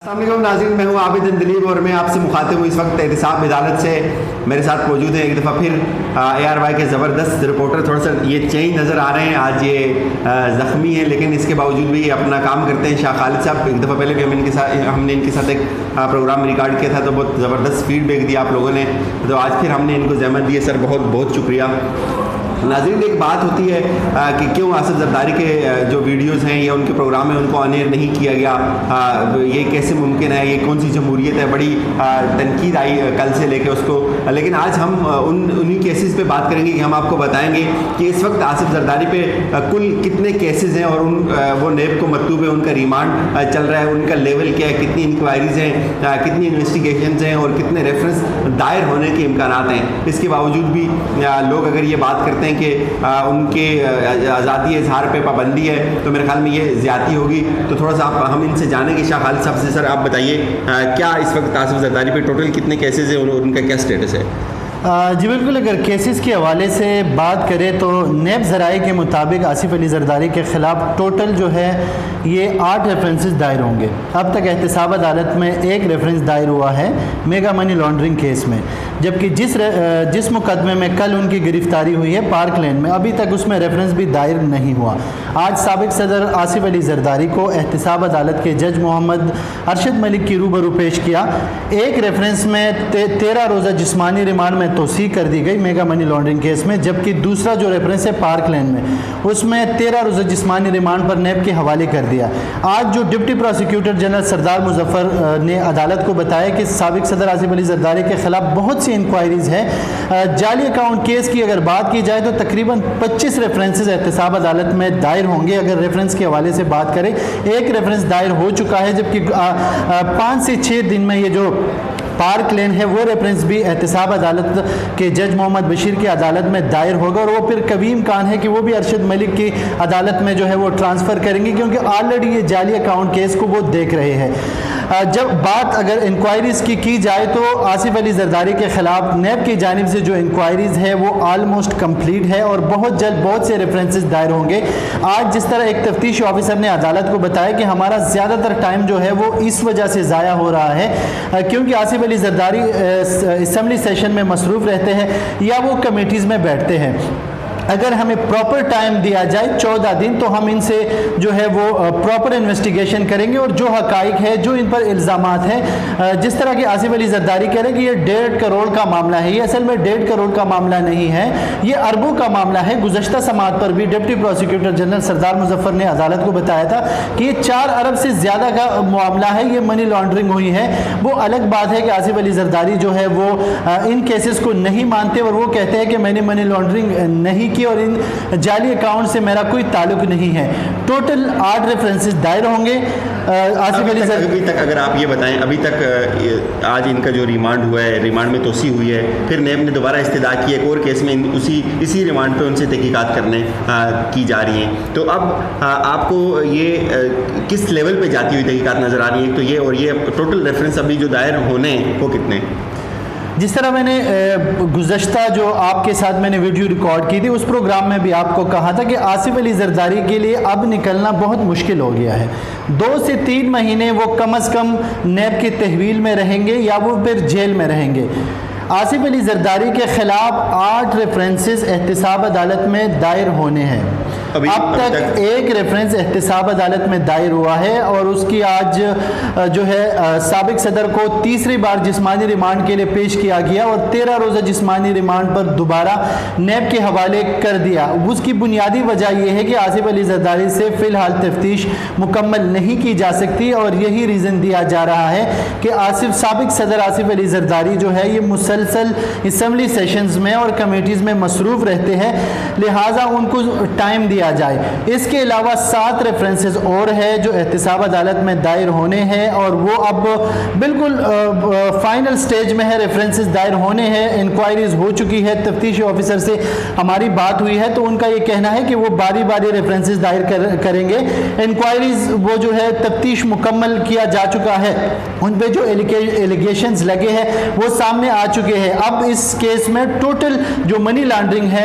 السلام علیکم ناظرین، میں ہوں عابد اندلیب اور میں آپ سے مخاطب ہوں اس وقت احتساب عدالت سے۔ میرے ساتھ موجود ہیں ایک دفعہ پھر ARY کے زبردست رپورٹر۔ تھوڑا سا یہ چینج نظر آ رہے ہیں، آج یہ زخمی ہیں لیکن اس کے باوجود بھی یہ اپنا کام کرتے ہیں۔ شاہ خالد صاحب، ایک دفعہ پہلے بھی ہم نے ان کے ساتھ ایک پروگرام ریکارڈ کیا تھا تو بہت زبردست فیڈ بیک دیا آپ لوگوں نے، تو آج پھر ہم نے ان کو زحمت دی ہے۔ سر بہت بہت شکریہ۔ ناظرین، ایک بات ہوتی ہے کہ کیوں آصف زرداری کے جو ویڈیوز ہیں یا ان کے پروگرام ہیں ان کو آن ایئر نہیں کیا گیا، یہ کیسے ممکن ہے، یہ کون سی جمہوریت ہے؟ بڑی تنقید آئی کل سے لے کے اس کو، لیکن آج ہم انہی کیسز پہ بات کریں گے کہ ہم آپ کو بتائیں گے کہ اس وقت آصف زرداری پہ کل کتنے کیسز ہیں اور وہ نیب کو مطلوب ہے، ان کا ریمانڈ چل رہا ہے، ان کا لیول کیا ہے، کتنی انکوائریز ہیں، کتنی انویسٹیگیشنز ہیں اور کتنے ریفرنس دائر ہونے کے امکانات ہیں۔ اس کے باوجود بھی لوگ اگر یہ بات کرتے ہیں کہ ان کے آزادی اظہار پہ پابندی ہے تو میرے خیال میں یہ زیادتی ہوگی۔ تو تھوڑا سا ہم ان سے جانیں گے شاہ خالد صاحب سے۔ سر آپ بتائیے کیا اس وقت آصف زرداری پہ ٹوٹل کتنے کیسز ہیں اور ان کا کیا سٹیٹس ہے؟ جی بالکل، اگر کیسز کے حوالے سے بات کریں تو نیب ذرائع کے مطابق آصف علی زرداری کے خلاف ٹوٹل جو ہے یہ 8 ریفرنسز دائر ہوں گے۔ اب تک احتساب عدالت میں 1 ریفرنس دائر ہوا ہے میگا منی لانڈرنگ کیس میں، جبکہ جس مقدمے میں کل ان کی گرفتاری ہوئی ہے پارک لین میں، ابھی تک اس میں ریفرنس بھی دائر نہیں ہوا۔ آج سابق صدر آصف علی زرداری کو احتساب عدالت کے جج محمد ارشد ملک کی روبرو پیش کیا۔ ایک ریفرنس میں 13 روزہ جسمانی ریمانڈ میں توسیع کر دی گئی میگا منی لانڈرنگ کیس میں، جبکہ دوسرا جو ریفرنس ہے پارک لین میں، اس میں 13 روزہ جسمانی ریمانڈ پر نیب کے حوالے کر دیا۔ آج جو ڈپٹی پروسیکیوٹر جنرل سردار مظفر نے عدالت کو بتایا کہ سابق صدر آصف علی زرداری کے خلاف بہت سی انکوائریز ہیں۔ جعلی اکاؤنٹ کیس کی اگر بات کی جائے تو تقریباً 25 ریفرنسز احتساب عدالت میں دائر ہوں گے۔ اگر ریفرنس کے حوالے سے بات کریں، 1 ریفرنس دائر ہو چکا ہے، جبکہ 5 سے 6 دن میں یہ جو پارک لین ہے وہ ریفرنس بھی احتساب عدالت کے جج محمد بشیر کی عدالت میں دائر ہوگا، اور وہ پھر کبھی امکان ہے کہ وہ بھی ارشد ملک کی عدالت میں جو ہے وہ ٹرانسفر کریں گے، کیونکہ آلریڈی یہ جعلی اکاؤنٹ کیس کو وہ دیکھ رہے ہیں۔ جب بات اگر انکوائریز کی جائے تو آصف علی زرداری کے خلاف نیب کی جانب سے جو انکوائریز ہے وہ آلموسٹ کمپلیٹ ہے اور بہت جلد بہت سے ریفرنسز دائر ہوں گے۔ آج جس طرح ایک تفتیشی آفیسر نے عدالت کو بتایا کہ ہمارا زیادہ تر ٹائم جو ہے وہ اس وجہ سے ضائع ہو رہا ہے کیونکہ آصف علی زرداری اسمبلی سیشن میں مصروف رہتے ہیں یا وہ کمیٹیز میں بیٹھتے ہیں۔ اگر ہمیں پراپر ٹائم دیا جائے 14 دن تو ہم ان سے جو ہے وہ پراپر انویسٹیگیشن کریں گے اور جو حقائق ہے، جو ان پر الزامات ہیں، جس طرح کہ آصف علی زرداری کہہ رہے ہیں کہ یہ 1.5 کروڑ کا معاملہ ہے، یہ اصل میں 1.5 کروڑ کا معاملہ نہیں ہے، یہ اربوں کا معاملہ ہے۔ گزشتہ سماعت پر بھی ڈپٹی پروسیکیوٹر جنرل سردار مظفر نے عدالت کو بتایا تھا کہ یہ 4 ارب سے زیادہ کا معاملہ ہے، یہ منی لانڈرنگ ہوئی ہے۔ وہ الگ بات ہے کہ آصف علی زرداری جو ہے وہ ان کیسز کو نہیں مانتے اور وہ کہتے ہیں کہ میں نے منی لانڈرنگ نہیں اور ان جعلی اکاؤنٹ سے میرا کوئی تعلق نہیں ہے۔ ٹوٹل 8 ریفرنسز دائر ہوں گے۔ آصف علی ابھی تک اگر آپ یہ بتائیں، ابھی تک آج ان کا جو ریمانڈ ہوا ہے، ریمانڈ میں توسیع ہوئی ہے، پھر نیب نے دوبارہ استدعا کی ایک اور کیس میں اسی ریمانڈ پہ ان سے تحقیقات کرنے کی جا رہی ہیں، تو اب آپ کو یہ کس لیول پہ جاتی ہوئی تحقیقات نظر آ رہی ہیں؟ تو یہ اور یہ ٹوٹل ریفرنس ابھی جو دائر ہونے ہیں وہ کتنے؟ جس طرح میں نے گزشتہ جو آپ کے ساتھ میں نے ویڈیو ریکارڈ کی تھی اس پروگرام میں بھی آپ کو کہا تھا کہ آصف علی زرداری کے لیے اب نکلنا بہت مشکل ہو گیا ہے۔ 2 سے 3 مہینے وہ کم از کم نیب کی تحویل میں رہیں گے یا وہ پھر جیل میں رہیں گے۔ آصف علی زرداری کے خلاف 8 ریفرنسز احتساب عدالت میں دائر ہونے ہیں۔ اب تک 1 ریفرنس احتساب عدالت میں دائر ہوا ہے اور اس کی آج جو ہے سابق صدر کو تیسری بار جسمانی ریمانڈ کے لیے پیش کیا گیا اور 13 روزہ جسمانی ریمانڈ پر دوبارہ نیب کے حوالے کر دیا۔ اس کی بنیادی وجہ یہ ہے کہ آصف علی زرداری سے فی الحال تفتیش مکمل نہیں کی جا سکتی اور یہی ریزن دیا جا رہا ہے کہ سابق صدر آصف علی زرداری جو ہے یہ مسلسل اسمبلی سیشنز میں اور کمیٹیز میں مصروف رہتے ہیں، لہٰذا ان کو ٹائم دیا جائے۔ اس کے علاوہ 7 ریفرنسز اور ہے جو احتساب عدالت میں دائر ہونے ہیں اور وہ اب بالکل فائنل سٹیج میں ہے، ریفرنسز دائر ہونے ہیں، انکوائریز ہو چکی ہے، تفتیشی آفیسر سے ہماری بات ہوئی ہے تو ان کا یہ کہنا ہے کہ وہ باری باری ریفرنسز دائر کریں گے۔ انکوائریز وہ جو ہے تفتیش مکمل کیا جا چکا ہے، ان پہ جو ایلیگیشنز لگے ہیں وہ سامنے آ چکے ہیں۔ اب اس کیس میں ٹوٹل جو منی لانڈرنگ ہے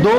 2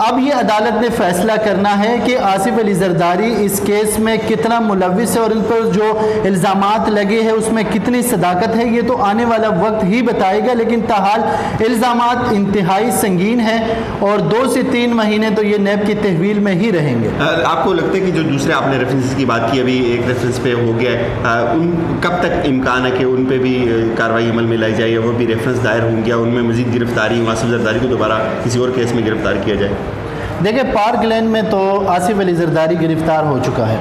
اب یہ عدالت نے فیصلہ کرنا ہے کہ آصف علی زرداری اس کیس میں کتنا ملوث ہے اور ان پر جو الزامات لگے ہیں اس میں کتنی صداقت ہے، یہ تو آنے والا وقت ہی بتائے گا، لیکن تاحال الزامات انتہائی سنگین ہیں اور 2 سے 3 مہینے تو یہ نیب کی تحویل میں ہی رہیں گے۔ آپ کو لگتا ہے کہ جو دوسرے آپ نے ریفرنس کی بات کی، ابھی ایک ریفرنس پہ ہو گیا ہے، ان کب تک امکان ہے کہ ان پہ بھی کارروائی عمل میں لائی جائے یا وہ بھی ریفرنس دائر ہوں گے، ان میں مزید گرفتاری آصف زرداری کو دوبارہ کسی اور کیس میں گرفتار کیا جائے؟ دیکھیں، پارک لین میں تو آصف علی زرداری گرفتار ہو چکا ہے۔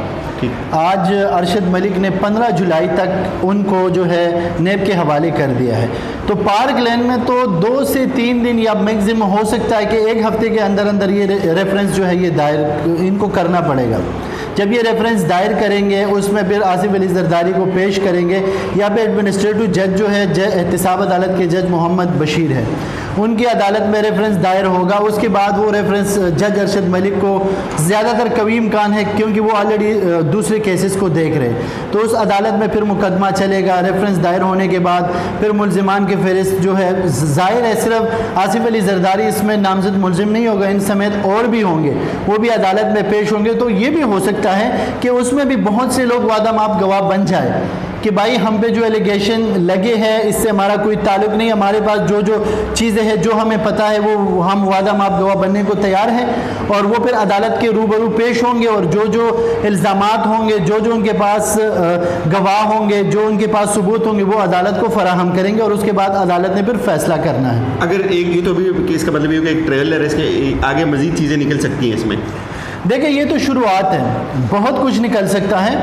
آج ارشد ملک نے 15 جولائی تک ان کو جو ہے نیب کے حوالے کر دیا ہے، تو پارک لین میں تو 2 سے 3 دن یا میگزیم ہو سکتا ہے کہ 1 ہفتے کے اندر اندر یہ ریفرنس جو ہے یہ دائر ان کو کرنا پڑے گا۔ جب یہ ریفرنس دائر کریں گے اس میں پھر آصف علی زرداری کو پیش کریں گے، یا پھر ایڈمنسٹریٹو جج جو ہے احتساب عدالت کے جج محمد بشیر ہے، ان کی عدالت میں ریفرنس دائر ہوگا۔ اس کے بعد وہ ریفرنس جج ارشد ملک کو زیادہ تر قوی امکان ہے کیونکہ وہ آلریڈی دوسرے کیسز کو دیکھ رہے، تو اس عدالت میں پھر مقدمہ چلے گا۔ ریفرنس دائر ہونے کے بعد پھر ملزمان کی فہرست جو ہے، ظاہر ہے صرف آصف علی زرداری اس میں نامزد ملزم نہیں ہوگا، ان سمیت اور بھی ہوں گے، وہ بھی عدالت میں پیش ہوں گے، تو یہ بھی ہو سکتا ہے کہ اس میں بھی بہت سے لوگ وعدہ ماپ گواہ بن جائے کہ بھائی ہم پہ جو ایلیگیشن لگے ہیں اس سے ہمارا کوئی تعلق نہیں، ہمارے پاس جو چیزیں ہیں جو ہمیں پتہ ہے وہ ہم وعدہ ماپ گواہ بننے کو تیار ہیں، اور وہ پھر عدالت کے روبرو پیش ہوں گے اور جو الزامات ہوں گے، جو ان کے پاس گواہ ہوں گے، جو ان کے پاس ثبوت ہوں گے، وہ عدالت کو فراہم کریں گے اور اس کے بعد عدالت نے پھر فیصلہ کرنا ہے۔ اگر ایک یہ تو بھی اس کا مطلب یہ کہ ایک ٹریلر ہے، اس کے آگے مزید چیزیں نکل سکتی ہیں اس میں؟ دیکھیں، یہ تو شروعات ہے، بہت کچھ نکل سکتا ہے۔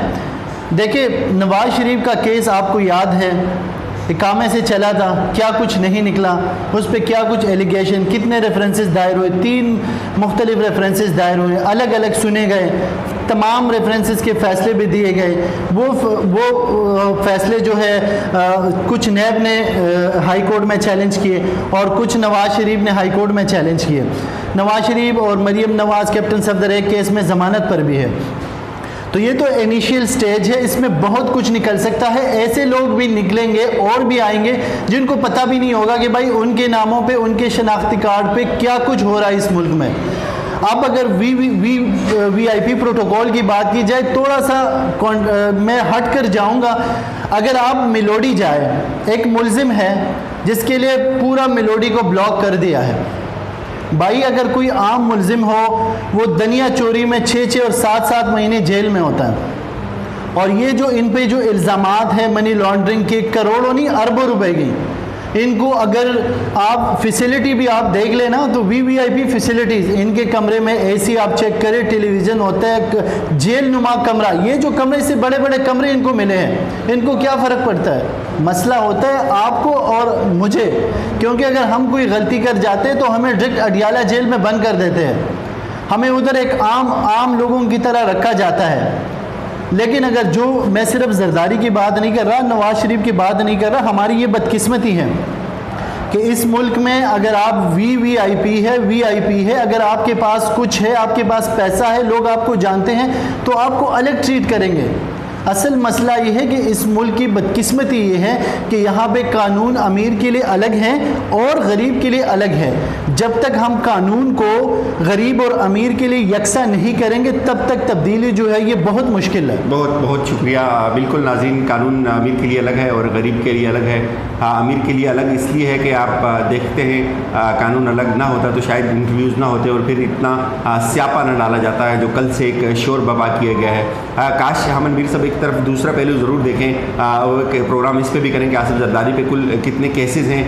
دیکھیں، نواز شریف کا کیس آپ کو یاد ہے، اقامے سے چلا تھا، کیا کچھ نہیں نکلا، اس پہ کیا کچھ ایلیگیشن، کتنے ریفرنسز دائر ہوئے، 3 مختلف ریفرنسز دائر ہوئے، الگ الگ سنے گئے، تمام ریفرنسز کے فیصلے بھی دیے گئے۔ وہ فیصلے جو ہے کچھ نیب نے ہائی کورٹ میں چیلنج کیے اور کچھ نواز شریف نے ہائی کورٹ میں چیلنج کیے۔ نواز شریف اور مریم نواز کیپٹن صفدر ایک کیس میں ضمانت پر بھی ہے، تو یہ تو انیشیل سٹیج ہے، اس میں بہت کچھ نکل سکتا ہے۔ ایسے لوگ بھی نکلیں گے اور بھی آئیں گے جن کو پتہ بھی نہیں ہوگا کہ بھائی ان کے ناموں پہ، ان کے شناختی کارڈ پہ کیا کچھ ہو رہا ہے اس ملک میں۔ اب اگر وی آئی پی پروٹوکول کی بات کی جائے، تھوڑا سا میں ہٹ کر جاؤں گا، اگر آپ میلوڈی جائے، ایک ملزم ہے جس کے لیے پورا میلوڈی کو بلاک کر دیا ہے، بھائی اگر کوئی عام ملزم ہو وہ دنیا چوری میں 6 اور 7 مہینے جیل میں ہوتا ہے، اور یہ جو ان پہ جو الزامات ہیں منی لانڈرنگ کے، کروڑوں نہیں اربوں روپے کی، ان کو اگر آپ فیسیلٹی بھی آپ دیکھ لیں نا تو وی آئی پی فیسیلٹیز، ان کے کمرے میں اے سی آپ چیک کریں، ٹیلی ویژن ہوتا ہے، جیل نما کمرہ، یہ جو کمرے سے بڑے بڑے کمرے ان کو ملے ہیں، ان کو کیا فرق پڑتا ہے؟ مسئلہ ہوتا ہے آپ کو اور مجھے، کیونکہ اگر ہم کوئی غلطی کر جاتے تو ہمیں ڈائریکٹ اڈیالہ جیل میں بند کر دیتے ہیں، ہمیں ادھر ایک عام لوگوں کی طرح رکھا جاتا ہے۔ لیکن اگر جو میں صرف زرداری کی بات نہیں کر رہا، نواز شریف کی بات نہیں کر رہا، ہماری یہ بدقسمتی ہے کہ اس ملک میں اگر آپ وی آئی پی ہے، اگر آپ کے پاس کچھ ہے، آپ کے پاس پیسہ ہے، لوگ آپ کو جانتے ہیں تو آپ کو الگ ٹریٹ کریں گے۔ اصل مسئلہ یہ ہے کہ اس ملک کی بدقسمتی یہ ہے کہ یہاں پہ قانون امیر کے لیے الگ ہے اور غریب کے لیے الگ ہے۔ جب تک ہم قانون کو غریب اور امیر کے لیے یکساں نہیں کریں گے تب تک تبدیلی جو ہے یہ بہت مشکل ہے۔ بہت بہت شکریہ۔ بالکل ناظرین، قانون امیر کے لیے الگ ہے اور غریب کے لیے الگ ہے۔ امیر کے لیے الگ اس لیے ہے کہ آپ دیکھتے ہیں قانون الگ نہ ہوتا تو شاید انٹرویوز نہ ہوتے اور پھر اتنا سیاپا نہ ڈالا جاتا ہے جو کل سے ایک شور ببا کیا گیا ہے۔ کاش ہم میر صاحب ایک طرف دوسرا پہلو ضرور دیکھیں، پروگرام اس پہ بھی کریں کہ آصف زرداری پہ کل کتنے کیسز ہیں،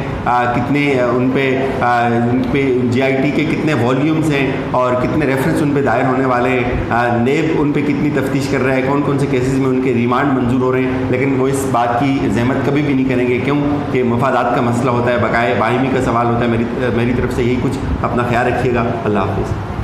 کتنے ان پہ جی آئی ٹی کے کتنے والیومز ہیں اور کتنے ریفرنس ان پہ دائر ہونے والے ہیں، نیب ان پہ کتنی تفتیش کر رہا ہے، کون کون سے کیسز میں ان کے ریمانڈ منظور ہو رہے ہیں، لیکن وہ اس بات کی زحمت کبھی بھی نہیں کریں گے، کیوں کہ مفادات کا مسئلہ ہوتا ہے، بقائے باہمی کا سوال ہوتا ہے۔ میری طرف سے یہی کچھ، اپنا خیال رکھیے گا، اللہ حافظ۔